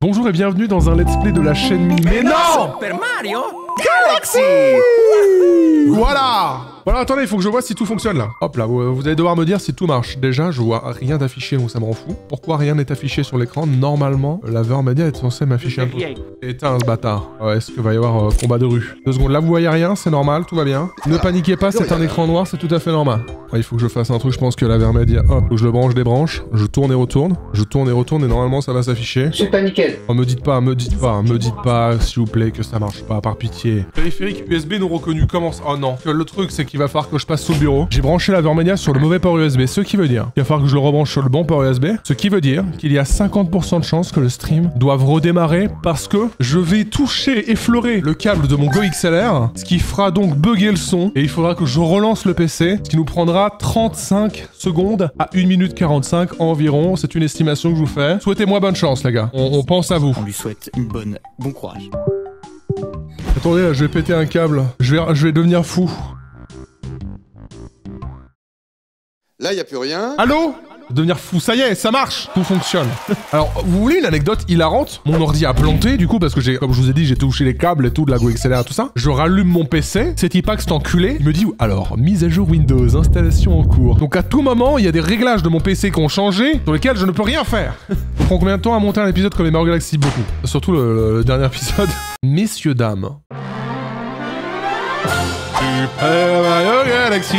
Bonjour et bienvenue dans un let's play de la chaîne Mimi. Mais non! Super Mario Galaxy. Voilà! Voilà, attendez, il faut que je vois si tout fonctionne là. Hop là, vous allez devoir me dire si tout marche. Déjà, je vois rien d'affiché, donc ça me rend fou. Pourquoi rien n'est affiché sur l'écran? Normalement, la Vermedia est censée m'afficher un peu. Éteins ce bâtard. Est-ce qu'il va y avoir combat de rue? 2 secondes, là vous voyez rien, c'est normal, tout va bien. Ne paniquez pas, c'est un écran noir, c'est tout à fait normal. Il faut que je fasse un truc, je pense que la Vermedia, hop, faut que je le branche, débranche, je tourne et retourne, et normalement ça va s'afficher. C'est pas nickel. Oh, me dites pas, s'il vous plaît, que ça marche pas, par pitié. Périphérique USB non reconnu, comment ça? Oh non. Le truc, c'est qu'il va falloir que je passe sous le bureau. J'ai branché la Vermedia sur le mauvais port USB, ce qui veut dire qu'il va falloir que je le rebranche sur le bon port USB, ce qui veut dire qu'il y a 50% de chances que le stream doive redémarrer parce que je vais toucher, effleurer le câble de mon Go XLR, ce qui fera donc bugger le son, et il faudra que je relance le PC, ce qui nous prendra 35 secondes à 1 minute 45 environ. C'est une estimation que je vous fais. Souhaitez-moi bonne chance, les gars. On pense à vous. On lui souhaite bon courage. Attendez, là, je vais péter un câble. Je vais devenir fou. Là, il n'y a plus rien. Allô? Devenir fou, ça y est, ça marche. Tout fonctionne. Alors, vous voulez une anecdote hilarante? Mon ordi a planté, du coup, parce que comme je vous ai dit, j'ai touché les câbles et tout, de la Go XLR et tout ça. Je rallume mon PC, cet IPAX cet enculé, il me dit, alors, mise à jour Windows, installation en cours. Donc à tout moment, il y a des réglages de mon PC qui ont changé, sur lesquels je ne peux rien faire. Ça prend combien de temps à monter un épisode comme les Mario Galaxy? Beaucoup. Surtout le dernier épisode. Messieurs, dames. Super Mario Galaxy.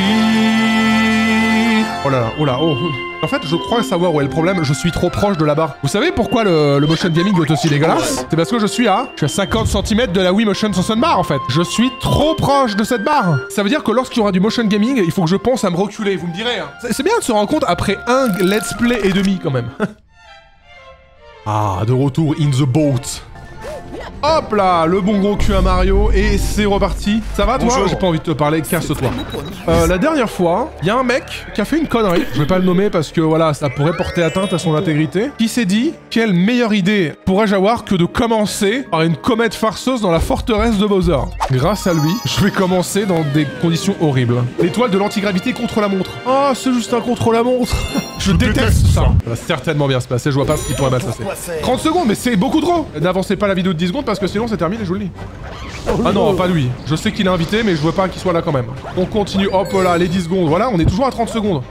Oh là là, oh là, oh. En fait, je crois savoir où est le problème, je suis trop proche de la barre. Vous savez pourquoi le motion gaming est aussi dégueulasse? C'est parce que je suis à 50 cm de la Wii Motion Bar en fait. Je suis trop proche de cette barre. Ça veut dire que lorsqu'il y aura du motion gaming, il faut que je pense à me reculer, vous me direz. Hein. C'est bien de se rendre compte après un let's play et demi quand même. Ah, de retour in the boat. Hop là, le bon gros cul à Mario, et c'est reparti. Ça va toi? J'ai pas envie de te parler, casse-toi. La dernière fois, il y a un mec qui a fait une connerie, je vais pas le nommer parce que voilà, ça pourrait porter atteinte à son intégrité, qui s'est dit, quelle meilleure idée pourrais-je avoir que de commencer par une comète farceuse dans la forteresse de Bowser. Grâce à lui, je vais commencer dans des conditions horribles. L'étoile de l'antigravité contre la montre. Oh, c'est juste un contre la montre. Je déteste ça. Ça va certainement bien se passer, je vois pas ce qui pourrait mal se passer. 30 secondes, mais c'est beaucoup trop. N'avancez pas la vidéo de 10 secondes parce que sinon c'est terminé, je vous le dis. Ah non, pas lui. Je sais qu'il est invité, mais je veux pas qu'il soit là quand même. On continue, hop là, les 10 secondes. Voilà, on est toujours à 30 secondes.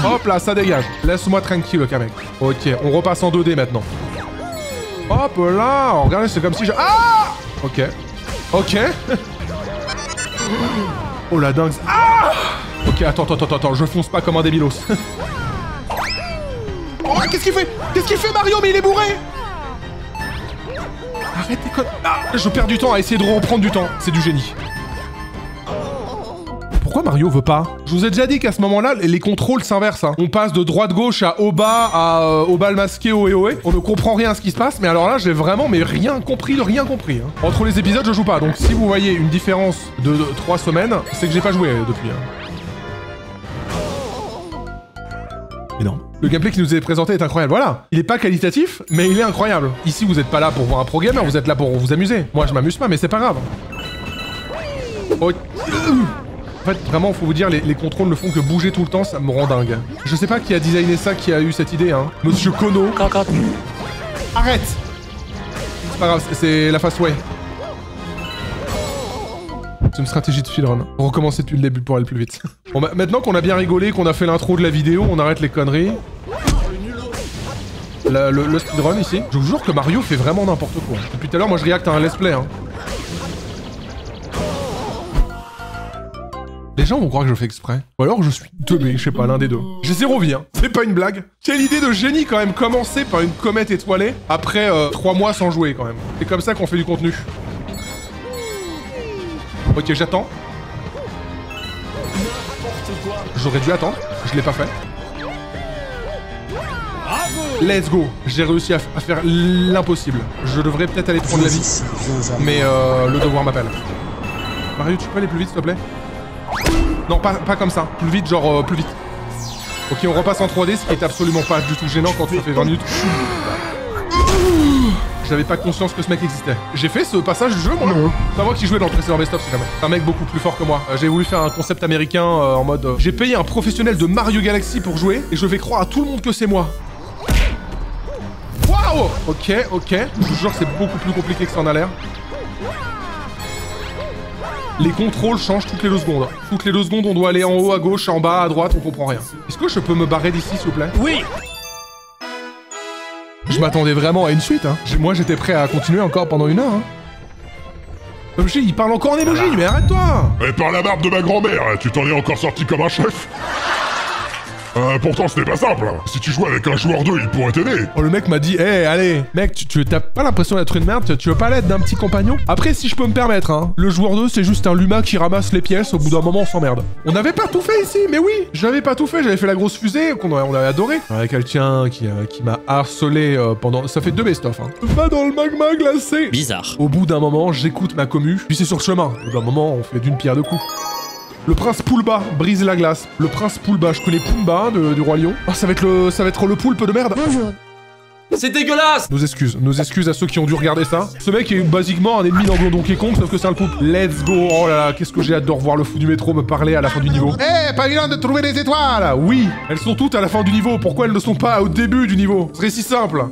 Hop là, ça dégage. Laisse-moi tranquille, le mec. Ok, on repasse en 2D maintenant. Hop là, regardez, c'est comme si je... Ah! Ok. Ok. Oh la dingue. Ah! Ok, attends, je fonce pas comme un débilos. Oh, qu'est-ce qu'il fait? Qu'est-ce qu'il fait, Mario? Mais il est bourré! Arrête tes connes. Ah, je perds du temps à essayer de reprendre du temps. C'est du génie. Pourquoi Mario veut pas? Je vous ai déjà dit qu'à ce moment-là, les contrôles s'inversent. Hein. On passe de droite-gauche à haut bas à au bal masqué au et. On ne comprend rien à ce qui se passe, mais alors là, j'ai vraiment rien compris de rien compris. Hein. Entre les épisodes, je joue pas. Donc si vous voyez une différence de 3 semaines, c'est que j'ai pas joué depuis. Hein. Mais non. Le gameplay qui nous est présenté est incroyable, voilà. Il est pas qualitatif, mais il est incroyable. Ici, vous êtes pas là pour voir un pro gamer, vous êtes là pour vous amuser. Moi, je m'amuse pas, mais c'est pas grave. Oh. En fait, vraiment, faut vous dire, les contrôles ne font que bouger tout le temps, ça me rend dingue. Je sais pas qui a designé ça, qui a eu cette idée, hein. Monsieur Kono. Arrête! C'est pas grave, c'est la fast way. C'est une stratégie de speedrun. On recommence depuis le début pour aller plus vite. Bon, bah, maintenant qu'on a bien rigolé, qu'on a fait l'intro de la vidéo, on arrête les conneries. Le speedrun ici. Je vous jure que Mario fait vraiment n'importe quoi. Depuis tout à l'heure, moi je react à un let's play. Hein. Les gens vont croire que je fais exprès. Ou alors je suis teubé, je sais pas, l'un des deux. J'ai 0 vie, hein. C'est pas une blague. Quelle idée de génie quand même, commencer par une comète étoilée après 3 mois sans jouer quand même. C'est comme ça qu'on fait du contenu. Ok, j'attends. J'aurais dû attendre, je l'ai pas fait. Let's go. J'ai réussi à faire l'impossible. Je devrais peut-être aller prendre la vie. Mais le devoir m'appelle. Mario, tu peux aller plus vite s'il te plaît? Non, pas comme ça. Plus vite, genre plus vite. Ok, on repasse en 3D, ce qui est absolument pas du tout gênant quand ça fait 20 minutes. J'avais pas conscience que ce mec existait. J'ai fait ce passage du jeu, moi. C'est pas moi qui jouais dans le précédent best-of, c'est jamais. C'est un mec beaucoup plus fort que moi. J'ai voulu faire un concept américain en mode... j'ai payé un professionnel de Mario Galaxy pour jouer, et je vais croire à tout le monde que c'est moi. Waouh! Waouh. Ok, ok. Je vous jure que c'est beaucoup plus compliqué que ça en a l'air. Les contrôles changent toutes les 2 secondes. Toutes les 2 secondes, on doit aller en haut, à gauche, en bas, à droite, on comprend rien. Est-ce que je peux me barrer d'ici, s'il vous plaît? Oui. Je m'attendais vraiment à une suite, hein. Moi, j'étais prêt à continuer encore pendant 1 heure, hein. Objet, il parle encore en émoji, mais arrête-toi! Et par la barbe de ma grand-mère, tu t'en es encore sorti comme un chef. Pourtant, ce n'est pas simple. Si tu joues avec un joueur 2, il pourrait t'aider. Oh, le mec m'a dit, hé, allez, mec, tu t'as pas l'impression d'être une merde, tu veux pas l'aide d'un petit compagnon? Après, si je peux me permettre, hein, le joueur 2, c'est juste un luma qui ramasse les pièces, au bout d'un moment, on s'emmerde. On n'avait pas tout fait ici, mais oui, j'avais pas tout fait, j'avais fait la grosse fusée, on avait adoré. Avec quelqu'un qui m'a harcelé pendant... Ça fait 2 best-of, hein. Va dans le magma glacé. Bizarre. Au bout d'un moment, j'écoute ma commu, puis c'est sur le chemin. Au bout d'un moment, on fait d'une pierre deux coups. Le prince Poulba brise la glace. Le prince Poulba, je connais Pumba du Roi Lion. Oh, ça va être le poulpe de merde. Bonjour. C'est dégueulasse. Nos excuses à ceux qui ont dû regarder ça. Ce mec est basiquement un ennemi dans Donkey Kong, sauf que c'est un poulpe. Let's go. Oh là là, qu'est-ce que j'ai hâte de revoir le fou du métro me parler à la fin du niveau. Eh, pas évident de trouver des étoiles. Oui, elles sont toutes à la fin du niveau. Pourquoi elles ne sont pas au début du niveau? Ce serait si simple.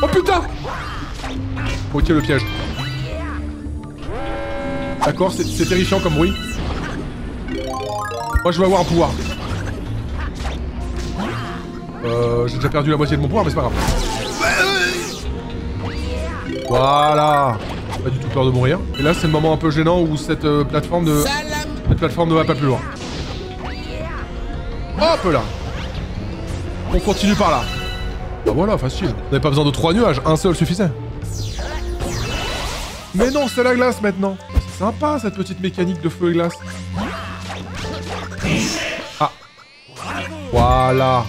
Oh putain. Ok, le piège. D'accord, c'est terrifiant comme bruit. Moi, je vais avoir un pouvoir. J'ai déjà perdu la moitié de mon pouvoir, mais c'est pas grave. Voilà. J'ai pas du tout peur de mourir. Et là, c'est le moment un peu gênant où cette plateforme ne va pas plus loin. Hop là. On continue par là. Ah voilà, facile. On n'avait pas besoin de 3 nuages, un seul suffisait. Mais non, c'est la glace maintenant. C'est sympa cette petite mécanique de feu et glace. Ah. Voilà.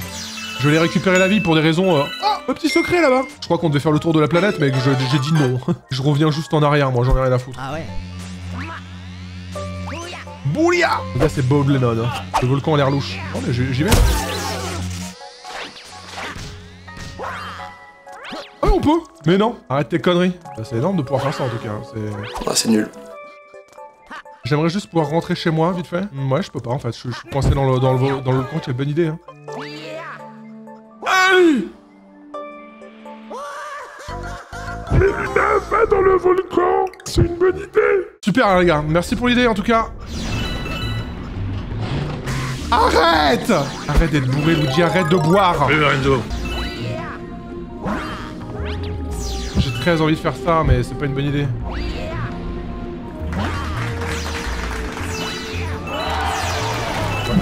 Je vais récupérer la vie pour des raisons... Ah, un petit secret là-bas. Je crois qu'on devait faire le tour de la planète, mais j'ai dit non. Je reviens juste en arrière, moi, j'en ai rien à foutre. Ah ouais. Boulia. Là, c'est Bob Lennon. Hein. Le volcan a l'air louche. Non, mais j'y vais. Ah, on peut. Mais non. Arrête tes conneries. C'est énorme de pouvoir faire ça, en tout cas. Ah, c'est nul. J'aimerais juste pouvoir rentrer chez moi, vite fait. Ouais, je peux pas, en fait. Je suis coincé dans le volcan, quelle bonne idée, hein. Aïe! Les lumières, va dans le volcan. C'est une bonne idée. Super, les gars. Merci pour l'idée, en tout cas. Arrête! Arrête d'être bourré, Luigi. Arrête de boire. J'ai très envie de faire ça, mais c'est pas une bonne idée.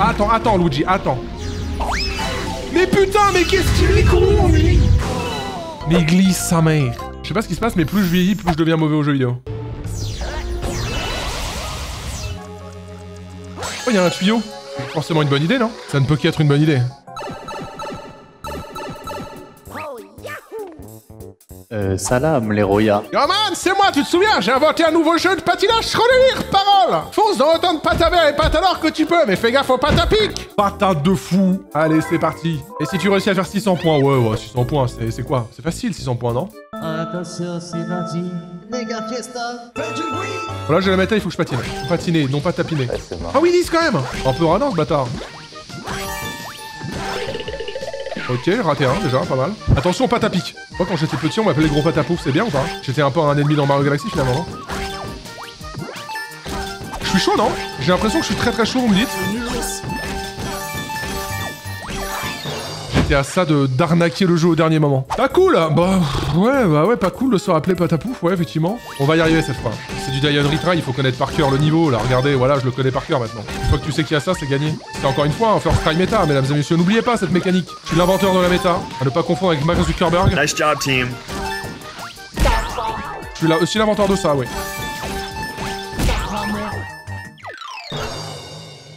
Attends, Luigi, attends. Mais putain, mais qu'est-ce qu'il est con, lui! Mais il glisse sa mère. Je sais pas ce qui se passe, mais plus je vieillis, plus je deviens mauvais aux jeux vidéo. Oh, il y a un tuyau. C'est forcément une bonne idée, non? Ça ne peut qu'être une bonne idée. Salam, les Roya. Yo man, c'est moi, tu te souviens? J'ai inventé un nouveau jeu de patinage chronolire, parole! Fonce dans autant de pataver et patalors que tu peux, mais fais gaffe aux patapiques! Patate de fou! Allez, c'est parti. Et si tu réussis à faire 600 points? Ouais, 600 points, c'est quoi? C'est facile, 600 points, non? Attention, c'est parti. Mega fiesta. Voilà, j'ai la méta, il faut que je patine. Faut patiner, non pas tapiner. Ah oui, 10 quand même! Un peu radin, ce bâtard. Ok, raté un, déjà, pas mal. Attention, patapique. Moi, quand j'étais petit, on m'appelait gros patapouf, c'est bien ou pas? J'étais un peu un ennemi dans Mario Galaxy, finalement. Je suis chaud, non? J'ai l'impression que je suis très chaud, vous me dites. J'étais à ça d'arnaquer le jeu au dernier moment. Pas cool! Bah ouais, pas cool de se rappeler patapouf, ouais, effectivement. On va y arriver cette fois. C'est du die and retry, il faut connaître par cœur le niveau, là, regardez, voilà, je le connais par cœur maintenant. Une fois que tu sais qu'il y a ça, c'est gagné. C'est encore une fois un first try méta, mesdames et messieurs, n'oubliez pas cette mécanique. Je suis l'inventeur de la méta, à ne pas confondre avec Mark Zuckerberg. Nice job, team. Je suis là aussi l'inventeur de ça, oui.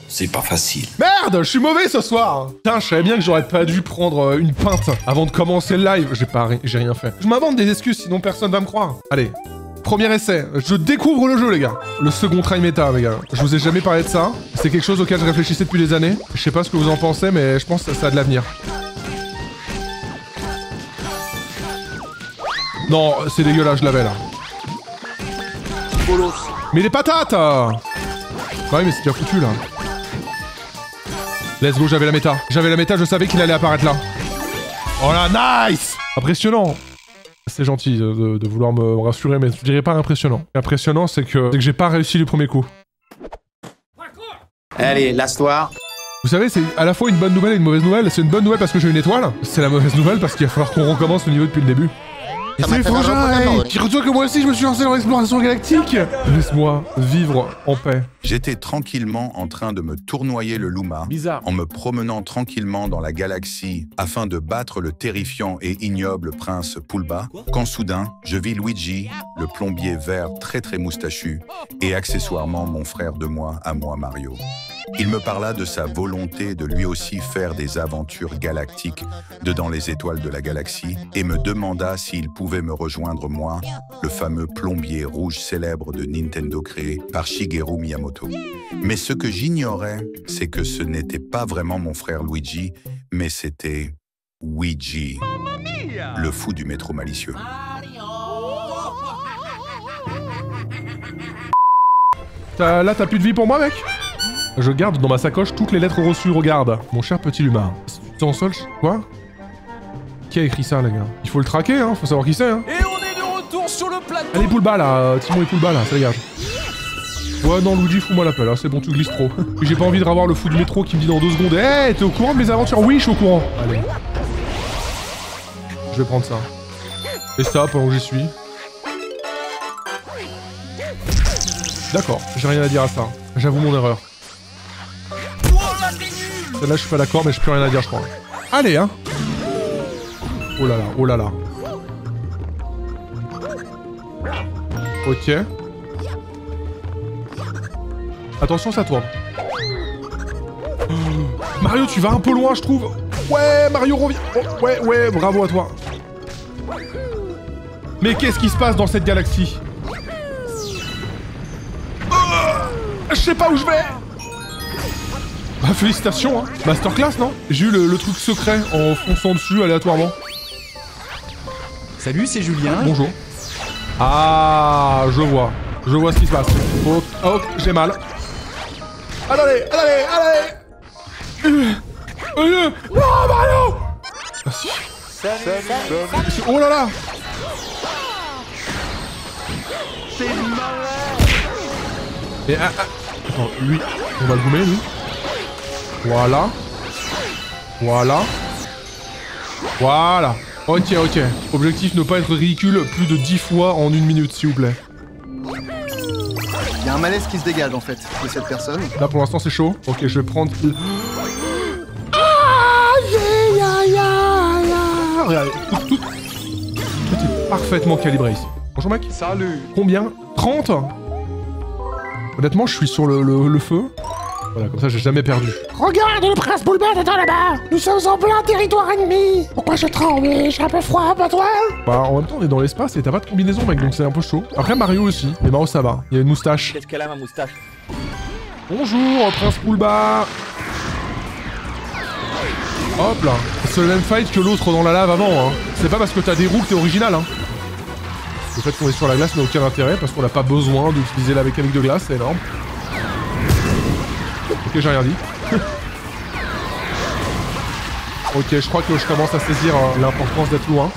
C'est pas facile. Merde, je suis mauvais ce soir. Putain, je savais bien que j'aurais pas dû prendre une pinte avant de commencer le live. J'ai rien fait. Je m'invente des excuses, sinon personne va me croire. Allez, premier essai. Je découvre le jeu, les gars. Le second try méta, les gars. Je vous ai jamais parlé de ça. C'est quelque chose auquel je réfléchissais depuis des années. Je sais pas ce que vous en pensez, mais je pense que ça a de l'avenir. Non, c'est dégueulasse, je l'avais là. Mais les patates! Bah oui, mais c'est déjà foutu là. Let's go, j'avais la méta. Je savais qu'il allait apparaître là. Oh là, nice! Impressionnant. C'est gentil de vouloir me rassurer, mais je dirais pas impressionnant. Impressionnant, c'est que j'ai pas réussi du premier coup. Allez, lâche-toi. Vous savez, c'est à la fois une bonne nouvelle et une mauvaise nouvelle. C'est une bonne nouvelle parce que j'ai une étoile. C'est la mauvaise nouvelle parce qu'il va falloir qu'on recommence le niveau depuis le début. Et c'est Frangin, dis-toi que moi aussi je me suis lancé dans l'exploration galactique. Laisse-moi vivre en paix. J'étais tranquillement en train de me tournoyer le Luma, en me promenant tranquillement dans la galaxie afin de battre le terrifiant et ignoble prince Pulba, quand soudain, je vis Luigi, le plombier vert très moustachu, et accessoirement mon frère de moi à moi Mario. Il me parla de sa volonté de lui aussi faire des aventures galactiques dedans les étoiles de la galaxie et me demanda s'il pouvait me rejoindre moi, le fameux plombier rouge célèbre de Nintendo créé par Shigeru Miyamoto. Mais ce que j'ignorais, c'est que ce n'était pas vraiment mon frère Luigi, mais c'était Ouija, le fou du métro malicieux. Là, t'as plus de vie pour moi, mec? Je garde dans ma sacoche toutes les lettres reçues, regarde. Mon cher petit Luma. C'est en sol, quoi? Qui a écrit ça, les gars? Il faut le traquer, hein, faut savoir qui c'est, hein. Et on est de retour sur le plateau. Allez, Pulba, là, Timon et Pulba, là, ça dégage. Ouais, non, Luigi, fous-moi la pelle, hein, c'est bon, tu glisses trop. J'ai pas envie de revoir le fou du métro qui me dit dans 2 secondes, hey, t'es au courant de mes aventures? Oui, je suis au courant. Allez. Je vais prendre ça. Et ça, pendant que j'y suis. D'accord, j'ai rien à dire à ça. J'avoue mon erreur. Celle-là, je suis pas d'accord, mais je peux rien à dire, je crois. Allez, hein. Oh là là, oh là là. Ok. Attention, ça tourne. Oh, Mario, tu vas un peu loin, je trouve. Ouais, Mario revient. Oh, ouais, bravo à toi. Mais qu'est-ce qui se passe dans cette galaxie? Je sais pas où je vais. Bah, félicitations, hein. Masterclass, non? J'ai eu le truc secret en fonçant dessus aléatoirement. Salut, c'est Julien. Bonjour. Ah, je vois. Je vois ce qui se passe. Oh, j'ai mal. Allez. Non, Mario! Merci. Oh là là! Mais attends, lui, on va le gommer, lui. Voilà. Ok. Objectif, ne pas être ridicule plus de 10 fois en 1 minute, s'il vous plaît. Il y a un malaise qui se dégage, en fait, de cette personne. Là, pour l'instant, c'est chaud. Ok, je vais prendre... Regardez, tout est parfaitement calibré ici. Bonjour, mec. Salut. Combien? 30? Honnêtement, je suis sur le feu. Voilà, comme ça, j'ai jamais perdu. Regarde, le prince Bulba est là-bas. Nous sommes en plein territoire ennemi. Pourquoi je tremble? J'ai un peu froid, pas toi? Bah, en même temps, on est dans l'espace et t'as pas de combinaison, mec, donc c'est un peu chaud. Après, Mario aussi. Mais Mario, ça va. Il y a une moustache. Qu'est-ce qu'elle a, ma moustache? Bonjour, prince Bulba. Hop là. C'est le même fight que l'autre dans la lave avant, hein. C'est pas parce que t'as des roues que t'es original, hein. Le fait qu'on est sur la glace n'a aucun intérêt parce qu'on n'a pas besoin d'utiliser la mécanique de glace, c'est énorme. Ok, j'ai rien dit. Ok, je crois que je commence à saisir l'importance d'être loin.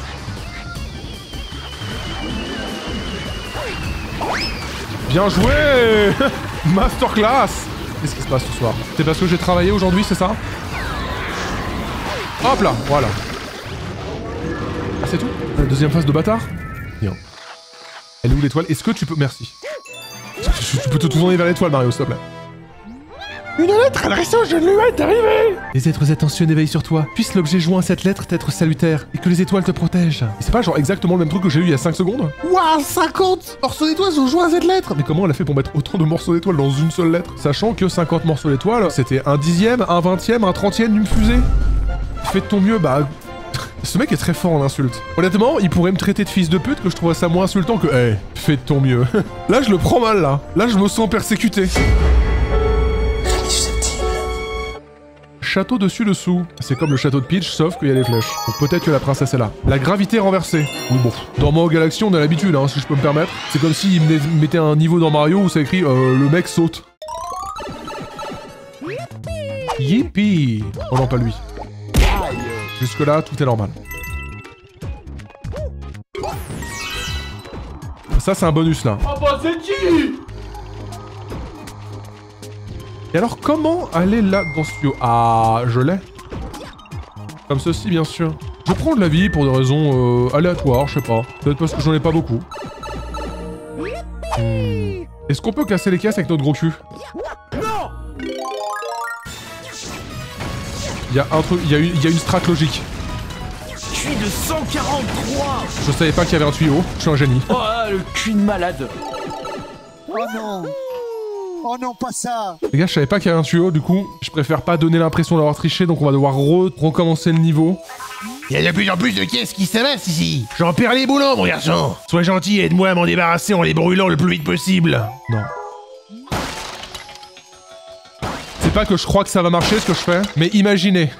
Bien joué. Masterclass. Qu'est-ce qui se passe ce soir? C'est parce que j'ai travaillé aujourd'hui, c'est ça? Hop là, voilà. Ah, c'est tout? La deuxième phase de bâtard? Bien. Elle est où l'étoile? Est-ce que tu peux... Merci. Tu peux te tourner vers l'étoile, Mario, s'il te plaît. Une lettre adressée au jeune Luma est arrivée. Les êtres attentionnés veillent sur toi. Puisse l'objet joint à cette lettre être salutaire et que les étoiles te protègent. Et c'est pas genre exactement le même truc que j'ai eu il y a 5 secondes? Waouh, 50 morceaux d'étoiles sont joints à cette lettre. Mais comment elle a fait pour mettre autant de morceaux d'étoiles dans une seule lettre? Sachant que 50 morceaux d'étoiles, c'était un 10e, un 20e, un 30e d'une fusée. Fais de ton mieux, bah... Ce mec est très fort en insulte. Honnêtement, il pourrait me traiter de fils de pute que je trouverais ça moins insultant que... Eh, fais de ton mieux. Là, je le prends mal, là. Là, je me sens persécuté. Château dessus-dessous. C'est comme le château de Peach, sauf qu'il y a des flèches. Donc peut-être que la princesse est là. La gravité renversée. Oui, bon. Dans Mario Galaxy, on a l'habitude, hein, si je peux me permettre. C'est comme s'il mettait un niveau dans Mario où ça écrit le mec saute. Yippee. Oh non, pas lui. Jusque-là, tout est normal. Ça, c'est un bonus, là. Oh bah c'est qui? Et alors, comment aller là dans ce tuyau? Ah, je l'ai. Comme ceci, bien sûr. Je prends de la vie pour des raisons aléatoires, je sais pas. Peut-être parce que j'en ai pas beaucoup. Est-ce qu'on peut casser les caisses avec notre gros cul? Non. Il y a un truc, il y a une strat logique. Je suis de 143. Je savais pas qu'il y avait un tuyau, je suis un génie. Oh le cul de malade. Oh non. Oh non, pas ça. Les gars, je savais pas qu'il y avait un tuyau, du coup, je préfère pas donner l'impression d'avoir triché, donc on va devoir recommencer le niveau. Il y a de plus en plus de caisses qui s'amassent ici. J'en perds les boulons, mon garçon. Sois gentil et aide-moi à m'en débarrasser en les brûlant le plus vite possible. Non. C'est pas que je crois que ça va marcher ce que je fais, mais imaginez.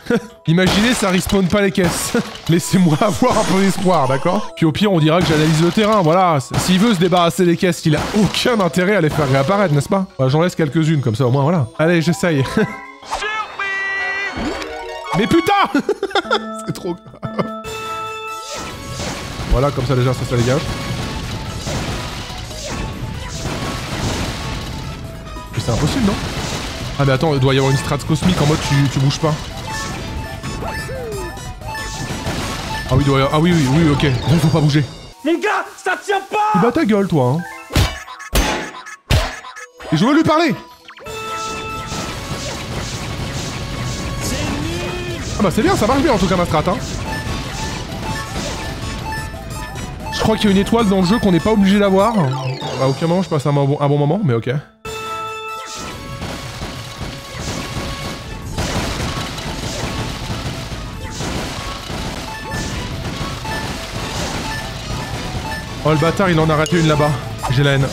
Imaginez, ça respawn pas les caisses. Laissez-moi avoir un peu d'espoir, d'accord? Puis au pire, on dira que j'analyse le terrain, voilà. S'il veut se débarrasser des caisses, il a aucun intérêt à les faire réapparaître, n'est-ce pas? Bah, j'en laisse quelques-unes, comme ça au moins, voilà. Allez, j'essaye. Mais putain. C'est trop grave. Voilà, comme ça déjà, ça dégage. Mais c'est impossible, non? Ah mais attends, il doit y avoir une strat cosmique en mode tu bouges pas. Ah oui, il doit y avoir... Ah oui, ok. Il faut pas bouger. Mon gars, ça tient pas. Bah ta gueule, toi, hein. Et je veux lui parler. Ah bah c'est bien, ça marche bien en tout cas ma strat, hein. Je crois qu'il y a une étoile dans le jeu qu'on n'est pas obligé d'avoir. À aucun moment je passe un bon moment, mais ok. Oh le bâtard, il en a raté une là-bas. J'ai la haine.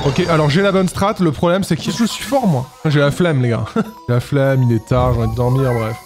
Ok, alors j'ai la bonne strat, le problème c'est que je suis fort moi. J'ai la flemme les gars. J'ai la flemme, il est tard, j'ai envie de dormir, bref.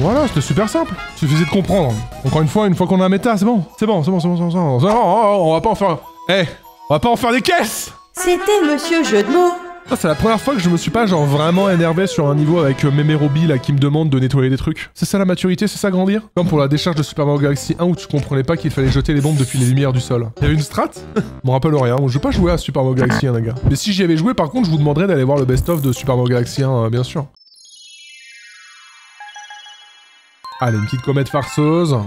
Voilà, c'était super simple. Il suffisait de comprendre. Encore une fois qu'on a un méta, c'est bon. C'est bon. On va pas en faire... on va pas en faire des caisses. C'était Monsieur Jeu de mots. C'est la première fois que je me suis pas genre vraiment énervé sur un niveau avec Memerobi là qui me demande de nettoyer des trucs. C'est ça la maturité, c'est ça grandir? Comme pour la décharge de Super Mario Galaxy 1 où tu comprenais pas qu'il fallait jeter les bombes depuis les lumières du sol. Il y avait une strat? Je me rappelle rien, je vais pas jouer à Super Mario Galaxy 1 les gars. Mais si j'y avais joué par contre je vous demanderais d'aller voir le best-of de Super Mario Galaxy 1 bien sûr. Allez, une petite comète farceuse.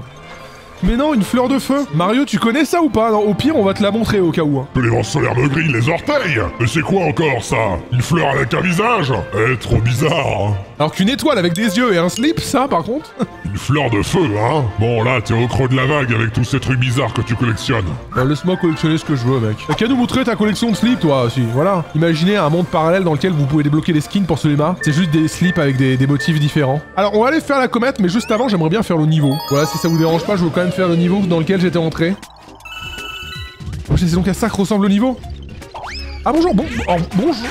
Mais non, une fleur de feu. Mario, tu connais ça ou pas? Non, au pire, on va te la montrer au cas où. Hein. Que les vents solaires me grillent les orteils. Mais c'est quoi encore ça? Une fleur avec un visage? Trop bizarre. Hein. Alors qu'une étoile avec des yeux et un slip, ça par contre? Une fleur de feu, hein? Bon là, t'es au creux de la vague avec tous ces trucs bizarres que tu collectionnes. Laisse-moi collectionner ce que je veux, mec. T'as qu'à nous montrer ta collection de slips, toi aussi. Voilà. Imaginez un monde parallèle dans lequel vous pouvez débloquer des skins pour celui-là. C'est juste des slips avec des motifs différents. Alors, on va aller faire la comète, mais juste avant, j'aimerais bien faire le niveau. Voilà, si ça vous dérange pas, je veux quand même faire le niveau dans lequel j'étais entré. Oh, c'est donc à ça que ressemble le niveau. Ah bonjour, bonjour.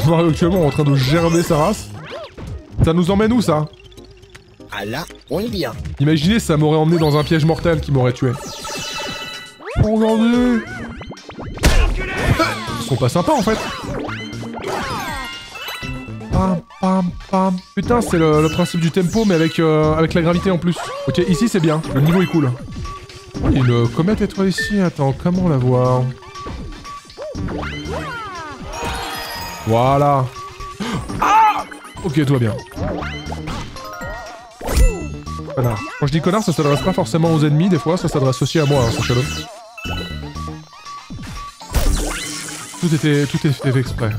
Mario actuellement est en train de gerber sa race. Ça nous emmène où ça? Ah là, on est bien. Imaginez, ça m'aurait emmené dans un piège mortel qui m'aurait tué. Regardez. Ils sont pas sympas en fait. Pam, pam, pam. Putain, c'est le principe du tempo, mais avec la gravité en plus. Ok, ici c'est bien. Le niveau est cool. Oh, il y a une comète étoile ici. Attends, comment la voir? Voilà. Ah! Ok, tout va bien. Connard. Quand je dis connard, ça s'adresse pas forcément aux ennemis, des fois, ça s'adresse aussi à moi, hein, ce shadow. Tout était fait exprès.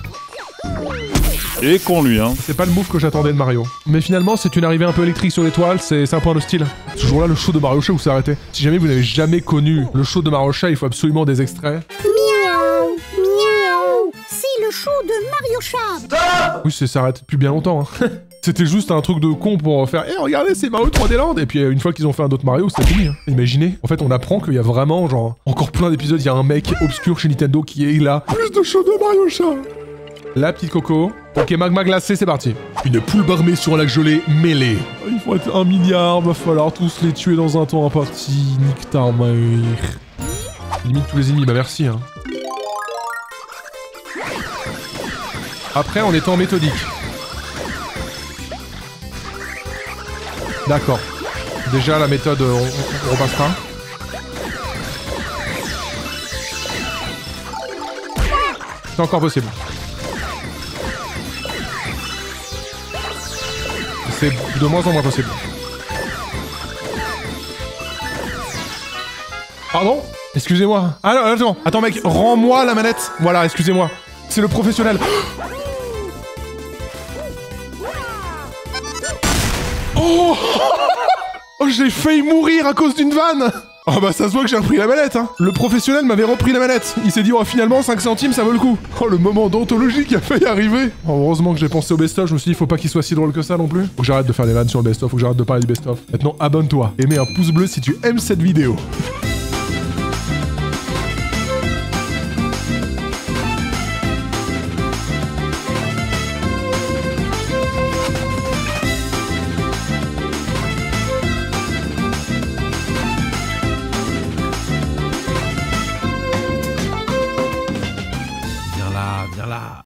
Et con lui, hein. C'est pas le move que j'attendais de Mario. Mais finalement, c'est une arrivée un peu électrique sur l'étoile, c'est un point de style. Ce jour-là, le show de Mario Chat où s'est arrêté. Si jamais vous n'avez jamais connu le show de Mario Chat, il faut absolument des extraits. Miaou, miaou, c'est le show de Mario Chat. Oui, ça s'arrête depuis bien longtemps, hein. C'était juste un truc de con pour faire « regardez, c'est Mario 3D Land !» Et puis une fois qu'ils ont fait un autre Mario, c'était fini. Hein. Imaginez, en fait, on apprend qu'il y a vraiment, genre, encore plein d'épisodes, il y a un mec obscur chez Nintendo qui est là. Plus de show de Mario Chat. La petite coco. Ok, magma glacé, c'est parti. Une poule barmée sur un lac gelé, mêlée. Il faut être 1 milliard, va falloir tous les tuer dans un temps imparti. Nique ta mère. Limite tous les ennemis, bah merci, hein. Après, en étant méthodique. D'accord. Déjà, la méthode, on repassera. C'est encore possible. C'est de moins en moins possible. Pardon? Excusez-moi. Ah non, attends. Attends, mec, rends-moi la manette. Voilà, excusez-moi. C'est le professionnel. Oh, oh, j'ai failli mourir à cause d'une vanne. Oh bah ça se voit que j'ai repris la manette, hein. Le professionnel m'avait repris la manette. Il s'est dit, oh finalement 5 centimes ça vaut le coup. Oh le moment d'anthologie qui a failli arriver. Oh, heureusement que j'ai pensé au best-of, je me suis dit faut pas qu'il soit si drôle que ça non plus. Faut que j'arrête de faire des vannes sur le best-of, faut que j'arrête de parler du best-of. Maintenant abonne-toi et mets un pouce bleu si tu aimes cette vidéo.